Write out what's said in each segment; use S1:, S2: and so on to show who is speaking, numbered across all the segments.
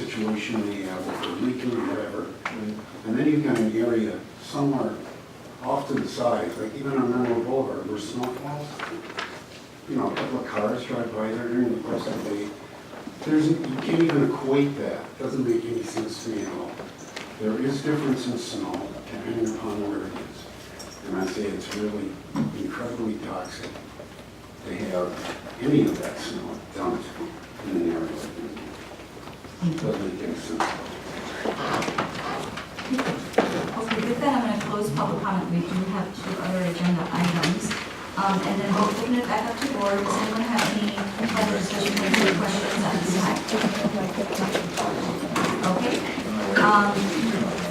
S1: situation they have, if they're leaking or whatever. And then you've got an area somewhere off to the side, like even on Monroe Boulevard where snow falls. You know, a couple of cars drive by there during the course of the day. You can't even equate that. It doesn't make any sense to me at all. There is difference in snow depending upon where it is. And I say it's really incredibly toxic to have any of that snow dumped in an area like that. It doesn't make any sense.
S2: Okay, with that, I'm going to close public comment. We do have 2 other agenda items. And then we'll open it back up to the board. Does anyone have any other discussion or any questions at this time? Okay.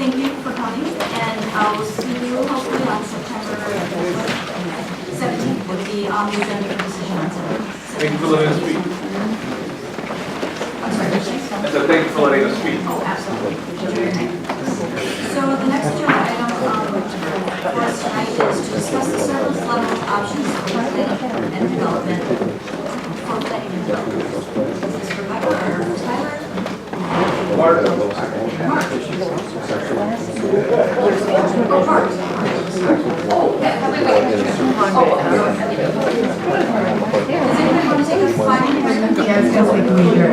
S2: Thank you for coming, and we'll see you hopefully on September 17th. Will be on the agenda for decision on September.
S3: Thank you for letting us speak.
S2: I'm sorry, what did you say?
S3: I said thank you for letting us speak.
S2: Oh, absolutely. So the next agenda item for us tonight is to discuss the service level options for planning and development. For planning and development. Is this Rebecca or Tyler? Mark. Oh, Mark. Oh, yeah, wait. Does anybody want to take a 5-minute break?
S4: Yeah, it's going to take me here.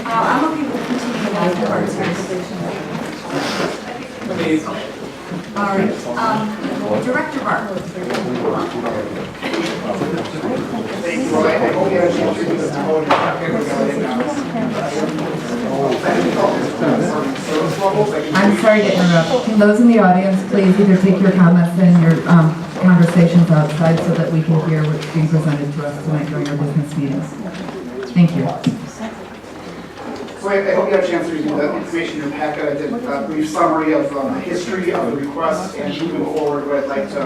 S2: I'm okay with continuing that. All right. Director Barr.
S4: I'm sorry to interrupt. Can those in the audience please either take your comments and your conversations outside so that we can hear what's being presented to us tonight during our business meetings? Thank you.
S5: So I hope you had a chance to review the information in your packet. I did a brief summary of the history of the request, and moving forward, what I'd like to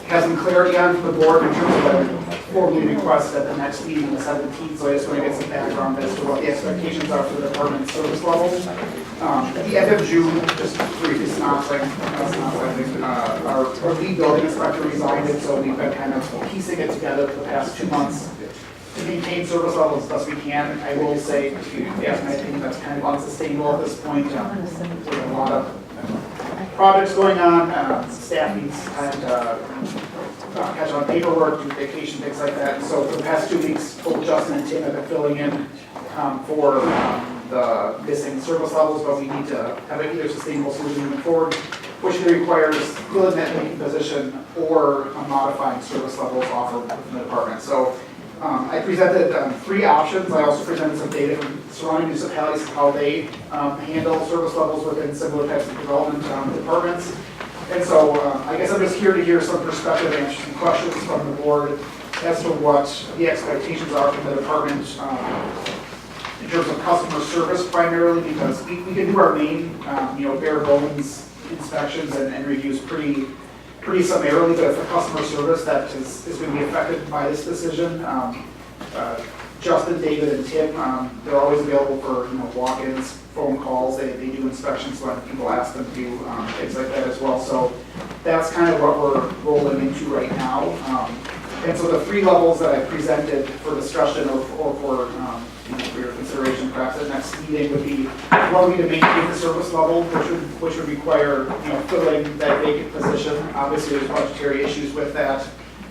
S5: have some clarity on from the board in terms of what I would formally request at the next meeting on the 17th. So I just want to get some background as to what the expectations are for the department service levels. At the end of June, just briefly synopsing, our lead building inspector resigned, and so we've been kind of piecing it together for the past 2 months to maintain service levels as best we can. I will say, if you ask my opinion, that's kind of unsustainable at this point. There's a lot of projects going on, staff needs time to catch on paperwork, do vacation, things like that. And so for the past 2 weeks, both Justin and Tim have been filling in for the missing service levels, but we need to have an either sustainable solution moving forward, which either requires filling that vacant position or modifying service levels offered from the department. So I presented 3 options. I also presented some data from surrounding municipalities of how they handle service levels within similar types of development departments. And so I guess I'm just here to hear some perspective and answer some questions from the board as to what the expectations are from the department in terms of customer service primarily, because we can do our main bare bones inspections and reviews pretty summarily, but for customer service that is going to be affected by this decision. Justin, David, and Tim, they're always available for walk-ins, phone calls. They do inspections when people ask them to do things like that as well. So that's kind of what we're rolling into right now. And so the 3 levels that I presented for discussion or for your consideration perhaps at the next meeting would be one would be to maintain the service level, which would require filling that vacant position. Obviously there's budgetary issues with that.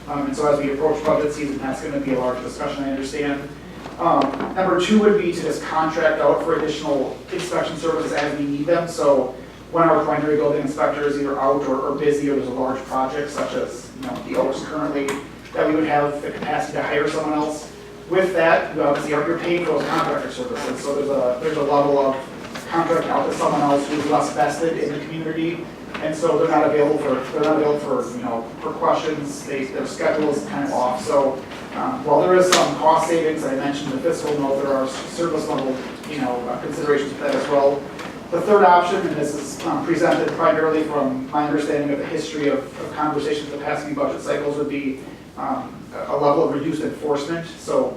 S5: And so as we approach budget season, that's going to be a large discussion, I understand. Number 2 would be to just contract out for additional inspection services as we need them. So when our primary building inspector is either out or busy, or there's a large project such as the Oaks currently, that we would have the capacity to hire someone else. With that, obviously you're paying for those contractor services. So there's a level of contract out to someone else who's less vested in the community. And so they're not available for questions. Their schedule is kind of off. So while there is some cost savings, I mentioned the fiscal note, there are service level considerations with that as well. The third option, and this is presented primarily from my understanding of the history of conversations the past few budget cycles, would be a level of reduced enforcement. So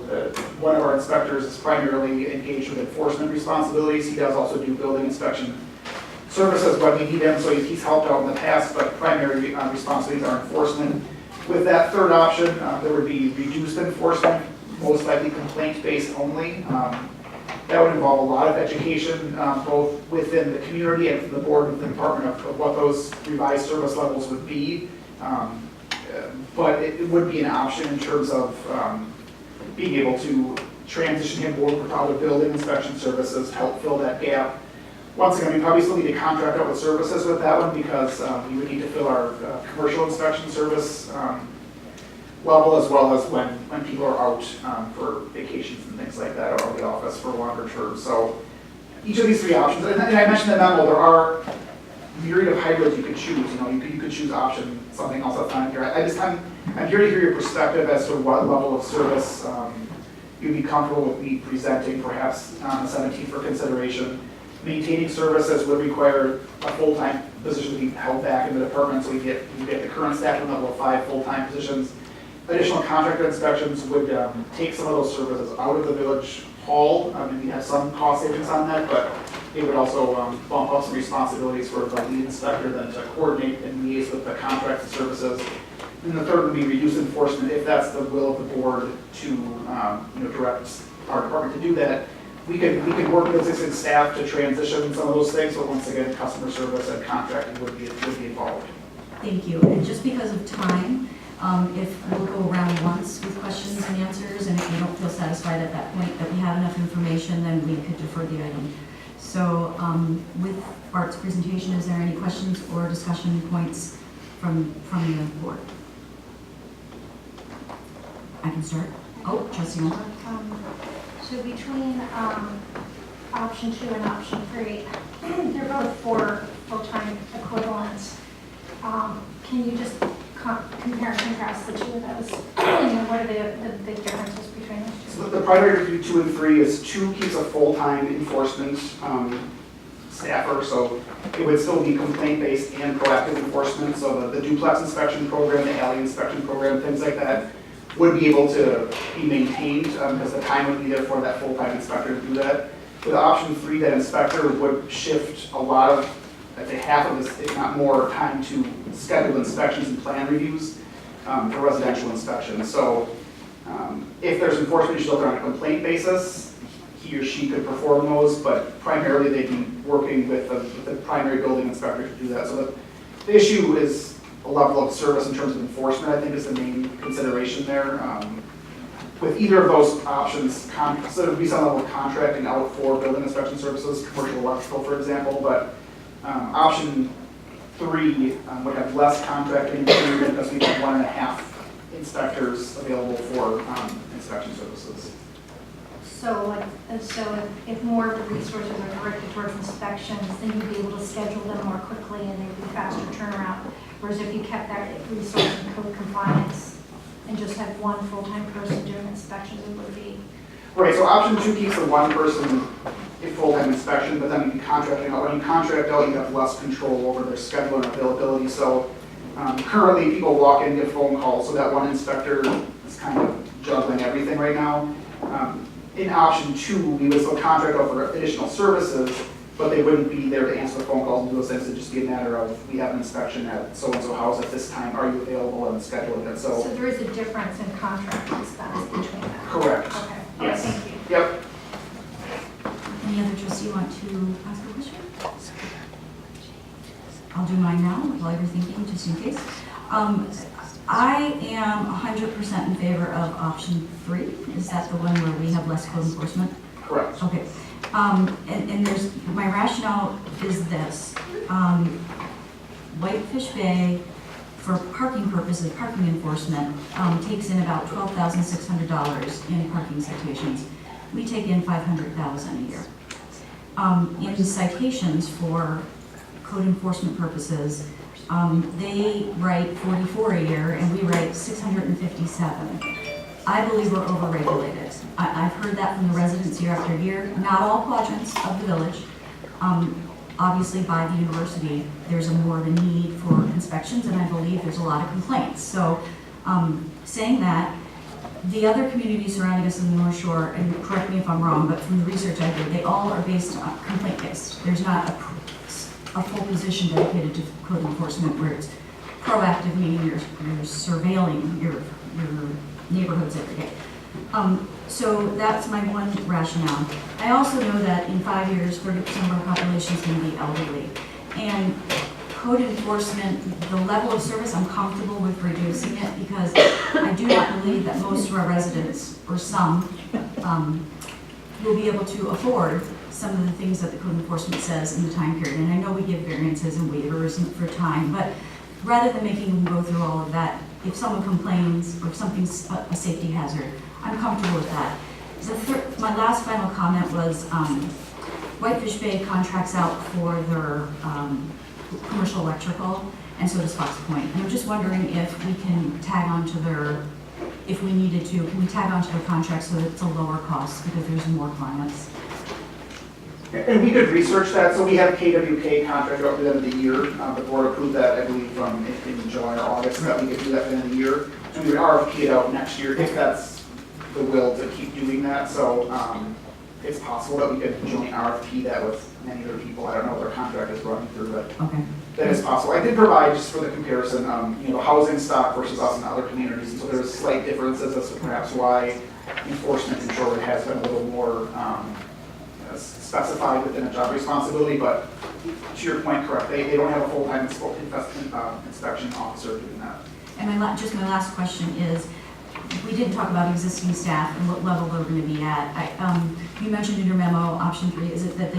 S5: one of our inspectors is primarily engaged with enforcement responsibilities. He does also do building inspection services when we need him, so he's helped out in the past, but primary responsibilities are enforcement. With that third option, there would be reduced enforcement most likely complaint-based only. That would involve a lot of education, both within the community and from the board of the department of what those revised service levels would be. But it would be an option in terms of being able to transition him forward with other building inspection services, help fill that gap. Once again, we probably still need to contract out with services with that one because we would need to fill our commercial inspection service level as well as when people are out for vacations and things like that or out of the office for longer terms. So each of these three options, and I mentioned in the memo, there are myriad of hybrids you could choose. You know, you could choose option something else that's not here. I'm here to hear your perspective as to what level of service you'd be comfortable with me presenting, perhaps on the 17th for consideration. Maintaining services would require a full-time position to be held back in the department, so we get the current staffing level of 5 full-time positions. Additional contractor inspections would take some of those services out of the village hall. We have some cost savings on that, but it would also bump up some responsibilities for the lead inspector then to coordinate and liaise with the contracted services. And the third would be reduce enforcement if that's the will of the board to direct our department to do that. We could work with existing staff to transition some of those things, but once again, customer service and contracting would be involved.
S2: Thank you. And just because of time, if we'll go around once with questions and answers, and if you don't feel satisfied at that point that we have enough information, then we could defer the item. So with Bart's presentation, is there any questions or discussion points from the board? I can start. Oh, trustee Moore.
S6: So between option 2 and option 3, they're both for full-time equivalents. Can you just compare and contrast the two of those? And what are the big differences between those two?
S5: So the primary review 2 and 3 is 2 keeps a full-time enforcement staffer, so it would still be complaint-based and proactive enforcement. So the duplex inspection program, the alley inspection program, things like that would be able to be maintained because the time would be there for that full-time inspector to do that. With option 3, that inspector would shift a lot of, I'd say half of this, if not more, time to schedule inspections and plan reviews for residential inspections. So if there's enforcement issues on a complaint basis, he or she could perform those, but primarily they'd be working with the primary building inspector to do that. So the issue is a level of service in terms of enforcement, I think, is the main consideration there. With either of those options, so there would be some level of contracting out for building inspection services, commercial electrical, for example, but option 3 would have less contracting because we have 1.5 inspectors available for inspection services.
S6: So if more of the resources are directed towards inspections, then you'd be able to schedule them more quickly and they'd be faster turnaround. Whereas if you kept that resource in code compliance and just had one full-time person doing inspections, it would be.
S5: Right, so option 2 keeps the one person in full-time inspection, but then you can contracting out. When you contract out, you have less control over their schedule and availability. So currently people walk in, get phone calls, so that one inspector is kind of juggling everything right now. In option 2, we would still contract out for additional services, but they wouldn't be there to answer the phone calls and do those things. It'd just be a matter of, we have an inspection at so-and-so house at this time, are you available, and scheduling it. So
S6: there is a difference in contract expense between them?
S5: Correct.
S6: Okay.
S5: Yes.
S6: Thank you.
S5: Yep.
S2: Any other trustee want to ask a question? I'll do mine now while you're thinking, just in case. I am 100% in favor of option 3. Is that the one where we have less code enforcement?
S5: Correct.
S2: Okay. And there's, my rationale is this. Whitefish Bay, for parking purposes, parking enforcement, takes in about $12,600 in parking citations. We take in $500,000 a year. In citations for code enforcement purposes, they write 44 a year and we write 657. I believe we're overregulated. I've heard that from the residents year after year. Not all quadrants of the village. Obviously by the university, there's more of a need for inspections and I believe there's a lot of complaints. So saying that, the other communities surrounding us in the North Shore, and correct me if I'm wrong, but from the research I did, they all are based on complaint-based. There's not a full position dedicated to code enforcement where it's proactive, meaning you're surveilling your neighborhoods every day. So that's my one rationale. I also know that in 5 years, 30% of our population is going to be elderly. And code enforcement, the level of service, I'm comfortable with reducing it because I do not believe that most of our residents, or some, will be able to afford some of the things that the code enforcement says in the time period. And I know we give variances and waivers for time, but rather than making them go through all of that, if someone complains or if something's a safety hazard, I'm comfortable with that. My last final comment was Whitefish Bay contracts out for their commercial electrical, and so does Fox Point. And I'm just wondering if we can tag on to their, if we needed to, can we tag on to their contract so that it's a lower cost because there's more clients?
S5: And we could research that, so we have KWK contract up to the end of the year. The board approved that, I believe, in July or August, that we could do that at the end of the year. And we would RFP it out next year if that's the will to keep doing that. So it's possible that we could joint RFP that with many other people. I don't know what their contract is running through, but
S2: Okay.
S5: that is possible. I did provide, just for the comparison, the housing stock versus us and other communities. And so there's slight differences as to perhaps why enforcement in Shorewood has been a little more specified within a job responsibility, but to your point, correct, they don't have a full-time inspection officer doing that.
S2: And just my last question is, we didn't talk about existing staff and what level they're going to be at. You mentioned in your memo, option 3, is it that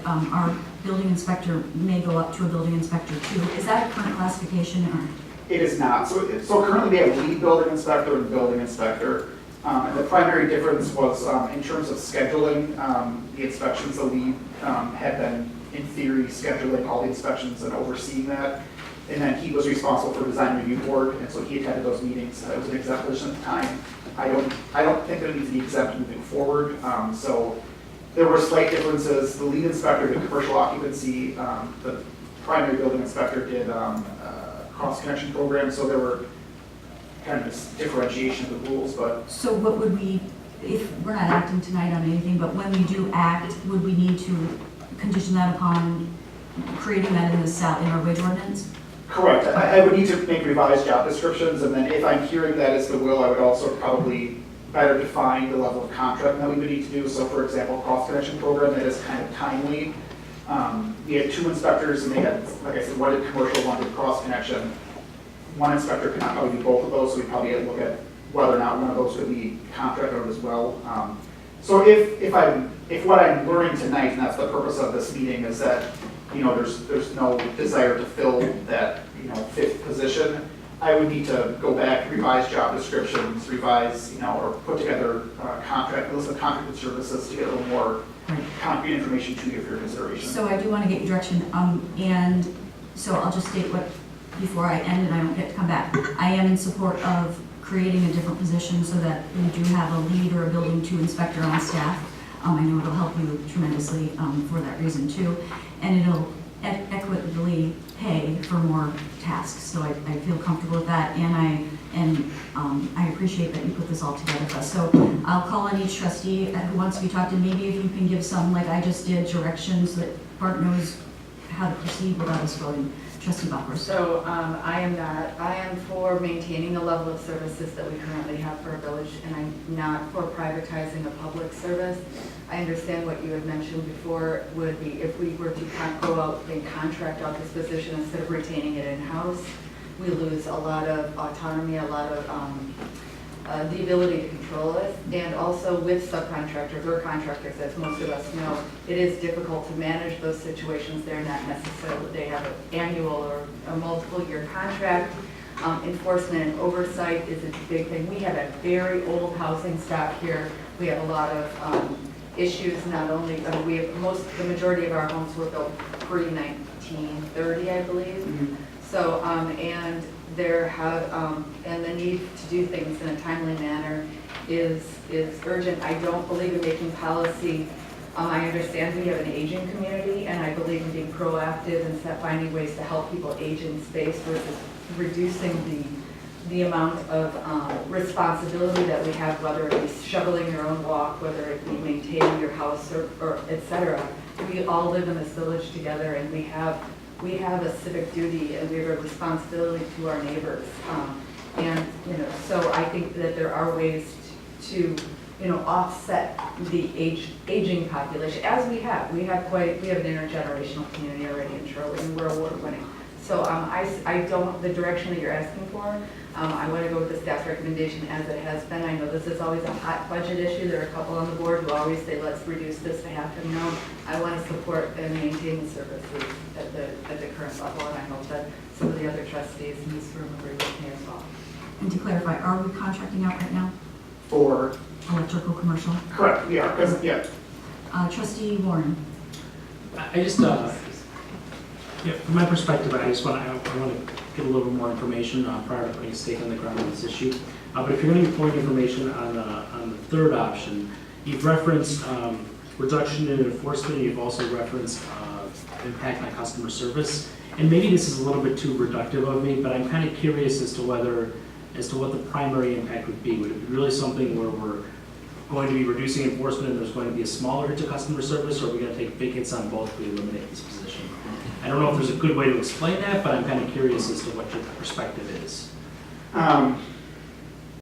S2: our building inspector may go up to a building inspector 2? Is that a current classification or?
S5: It is not. So currently we have lead building inspector and building inspector. And the primary difference was in terms of scheduling the inspections. The lead had been, in theory, scheduling all the inspections and overseeing that. And then he was responsible for design review board, and so he attended those meetings. It was an exempt position at the time. I don't think that it needs to be exempt moving forward. So there were slight differences. The lead inspector did commercial occupancy. The primary building inspector did cross connection program. So there were kind of this differentiation of the rules, but.
S2: So what would we, if we're not acting tonight on anything, but when we do act, would we need to condition that upon creating that in our wage ordinance?
S5: Correct. I would need to make revised job descriptions, and then if I'm hearing that as the will, I would also probably better define the level of contract that we would need to do. So for example, cross connection program, that is kind of timely. We had 2 inspectors, and they had, like I said, one did commercial, one did cross connection. One inspector could not probably do both of those, so we probably had to look at whether or not one of those could be contracted as well. So if what I'm learning tonight, and that's the purpose of this meeting, is that there's no desire to fill that 5th position, I would need to go back, revise job descriptions, revise or put together a list of contracted services to get a little more concrete information to you for your consideration.
S2: So I do want to get your direction, and so I'll just state what, before I end and I don't get to come back. I am in support of creating a different position so that we do have a lead or a building 2 inspector on staff. I know it'll help you tremendously for that reason too. And it'll equitably pay for more tasks. So I feel comfortable with that, and I appreciate that you put this all together for us. So I'll call on each trustee who wants to be talked to. Maybe if you can give some, like I just did, directions so that Bart knows how to proceed without us voting. Trustee Bachler.
S4: So I am for maintaining the level of services that we currently have for our village, and I'm not for privatizing a public service. I understand what you had mentioned before would be if we were to go out and contract out this position instead of retaining it in-house, we lose a lot of autonomy, a lot of the ability to control it, and also with subcontractors or contractors, as most of us know, it is difficult to manage those situations. They're not necessarily, they have an annual or a multiple year contract. Enforcement and oversight is a big thing. We have a very old housing stock here. We have a lot of issues, not only, we have the majority of our homes were built pre-1930, I believe. Mm-hmm. So, and and the need to do things in a timely manner is urgent. I don't believe in making policy. I understand we have an aging community, and I believe in being proactive and finding ways to help people age in space versus reducing the amount of responsibility that we have, whether it be shoveling your own walk, whether it be maintaining your house, or et cetera. We all live in this village together, and we have a civic duty, and we have a responsibility to our neighbors. And so I think that there are ways to, offset the aging population, as we have. We have an intergenerational community already in Shorewood, and we're award winning. So I don't, the direction that you're asking for, I want to go with the staff recommendation as it has been. I know this is always a hot budget issue. There are a couple on the board who always say, let's reduce this to half a million. I want to support and maintain the services at the current level, and I hope that some of the other trustees in this room agree with me as well.
S2: And to clarify, are we contracting out right now?
S5: For,
S2: Electrical, commercial?
S5: correct, we are, because, yeah,
S2: Trustee Warren?
S7: I just, from my perspective, I want to get a little bit more information prior to putting a stake on the ground on this issue. But if you're going to be pulling information on the third option, you've referenced reduction in enforcement. You've also referenced impact on customer service. And maybe this is a little bit too reductive of me, but I'm kind of curious as to what the primary impact would be. Would it be really something where we're going to be reducing enforcement and there's going to be a smaller hit to customer service, or are we going to take big hits on both if we eliminate this position? I don't know if there's a good way to explain that, but I'm kind of curious as to what your perspective is.